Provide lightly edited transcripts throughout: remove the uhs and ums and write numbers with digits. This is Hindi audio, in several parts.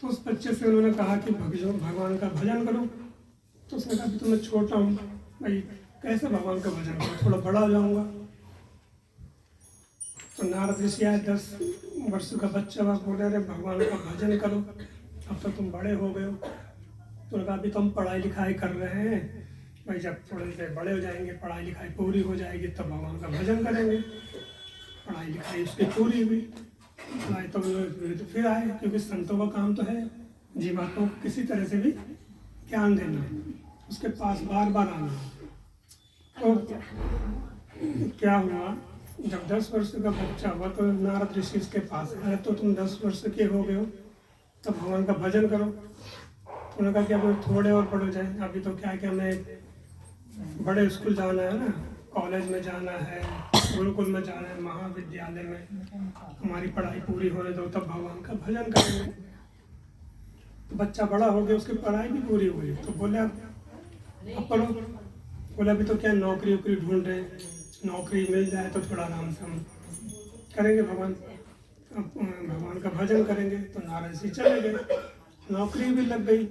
तो उस बच्चे से उन्होंने कहा कि भगवान का भजन करो। तो उसने कहा कि तो मैं छोटा हूँ भाई, कैसे भगवान का भजन करो, थोड़ा बड़ा हो जाऊँगा। तो नारद ऋषि आए, 10 वर्ष का बच्चा हुआ, बोले अरे भगवान का भजन करो, अब तो तुम बड़े हो गए हो। तो कहा अभी तो हम पढ़ाई लिखाई कर रहे हैं भाई, जब थोड़े से बड़े हो जाएंगे, पढ़ाई लिखाई पूरी हो जाएगी, तब भगवान का भजन करेंगे। पढ़ाई लिखाई उसकी पूरी हुई, पढ़ाई तो फिर आए, क्योंकि संतों का काम तो है जीवात्मा को किसी तरह से भी ज्ञान देना, उसके पास बार बार आना। तो क्या हुआ, जब 10 वर्ष का बच्चा हुआ तो नारद ऋषि उसके पास आए, तो तुम 10 वर्ष के हो गए हो, तो भगवान का भजन करो। तो उन्होंने कहा कि अब थोड़े और पढ़ जाए, अभी तो क्या है कि हमें बड़े स्कूल जाना है ना, कॉलेज में जाना है, गुरुकुल में जाना है, महाविद्यालय में, हमारी पढ़ाई पूरी होने दो तब भगवान का भजन करेंगे। तो बच्चा बड़ा हो गया, उसकी पढ़ाई भी पूरी हुई, तो बोले अब पढ़ो। बोले अभी तो क्या नौकरी वोकरी ढूंढ रहे, नौकरी मिल जाए तो थोड़ा आराम से हम करेंगे भगवान का भजन करेंगे। तो नारद ऋषि चले गए, नौकरी भी लग गई।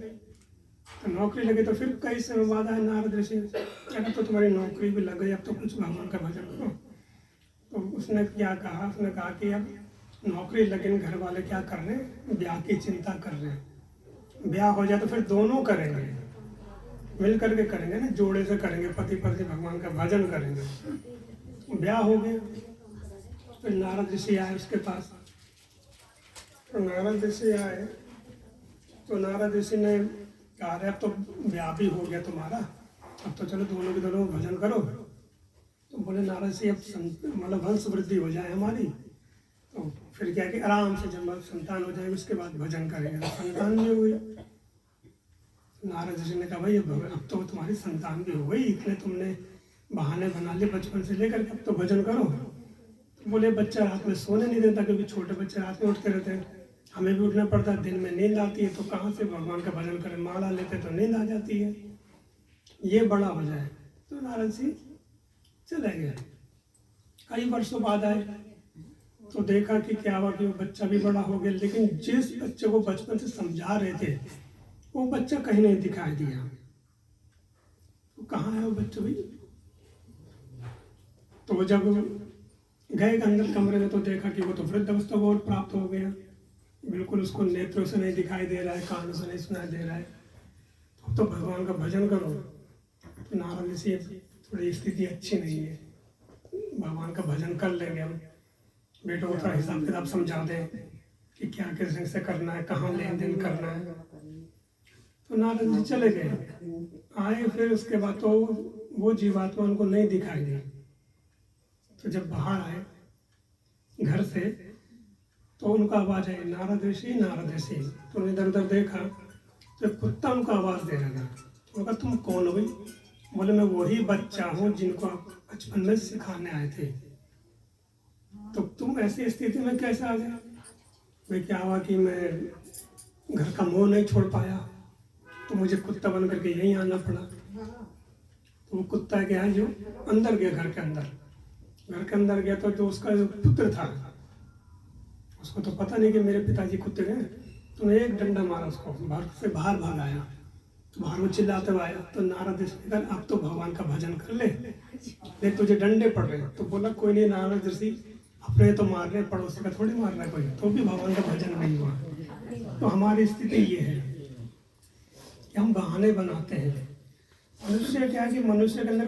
तो नौकरी लगी तो फिर कई समय बाद आए नारद ऋषि, अरे तो तुम्हारी नौकरी भी लग गई, अब तो कुछ भगवान का भजन करो। तो उसने क्या कहा, उसने कहा कि अब नौकरी लगे, घर वाले क्या कर रहे हैं, ब्याह की चिंता कर रहे हैं। ब्याह हो जाए तो फिर दोनों करेंगे, मिल करके करेंगे ना, जोड़े से करेंगे, पति पत्नी भगवान का भजन करेंगे। ब्याह हो गया, फिर नारद ऋषि आए उसके पास। तो नारद ऋषि आए तो नारद ऋषि ने कहा अरे अब तो ब्याह भी हो गया तुम्हारा, अब तो चलो दोनों के दोनों भजन करो। तो बोले नारद ऋषि अब मतलब वंश वृद्धि हो जाए हमारी, तो फिर क्या कि आराम से जब संतान हो जाएगी उसके बाद भजन करेंगे। तो संतान भी हुई। नारद ऋषि ने कहा भाई अब तो तुम्हारी संतान भी हो गई, इतने तुमने बहाने बना लिए बचपन से लेकर के, अब तो भजन करो। तो बोले बच्चा रात में सोने नहीं देता, क्योंकि छोटे बच्चे रात में उठते रहते हैं, हमें भी उठना पड़ता है, दिन में नींद आती है, तो कहाँ से भगवान का भजन करें, माला लेते तो नींद आ जाती है, ये बड़ा हो जाए। तो नारद जी चले गए। कई वर्षों बाद आए तो देखा कि क्या हुआ कि वो बच्चा भी बड़ा हो गया, लेकिन जिस बच्चे को बचपन से समझा रहे थे वो बच्चा कहीं नहीं दिखाई दिया। तो कहाँ है वो बच्चा भाई? तो जब गए अंदर कमरे में तो देखा कि वो तो वृद्ध अवस्था को प्राप्त हो गया, बिल्कुल उसको नेत्रों से नहीं दिखाई दे रहा है, कानों से नहीं सुनाई दे रहा है। तो भगवान का भजन करो। तो नारद ऋषि थोड़ी स्थिति अच्छी नहीं है, भगवान का भजन कर लेंगे हम, बेटों को थोड़ा हिसाब किताब समझा दें कि क्या किस ढंग से करना है, कहाँ लेन देन करना है। तो नारद जी चले गए, आए फिर उसके बाद तो वो जीवात्मा उनको नहीं दिखाई दी। तो जब बाहर आए घर से तो उनका आवाज आई नारद ऋषि नारद ऋषि। तो इधर उधर देखा तो कुत्ता उनको आवाज दे रहा था। तो कहा तुम कौन हो भाई? बोले मैं वही बच्चा हूँ जिनको आप बचपन में सिखाने आए थे। तो तुम ऐसी स्थिति में कैसे आ गए? भाई क्या हुआ कि मैं घर का मोह नहीं छोड़ पाया, तो मुझे कुत्ता बन करके यहीं आना पड़ा। तो वो कुत्ता क्या है जो अंदर गया, घर के अंदर गया तो जो उसका जो पुत्र था उसको तो पता नहीं कि मेरे पिताजी कुत्ते हैं, तो एक डंडा मारा उसको, बाहर भाग आया। तो बाहर वो चिल्लाते हुए आया। तो नारद ऋषि ने कहा अब तो भगवान का भजन कर ले, देख तुझे डंडे पड़ रहे हैं। तो बोला कोई नहीं नारद ऋषि, अपने तो मार रहे, पड़ोसी का थोड़ी मार रहा है कोई, तो भी भगवान का भजन नहीं हुआ। तो हमारी स्थिति ये है कि हम बहाने बनाते हैं। मनुष्य क्या है कि मनुष्य के अंदर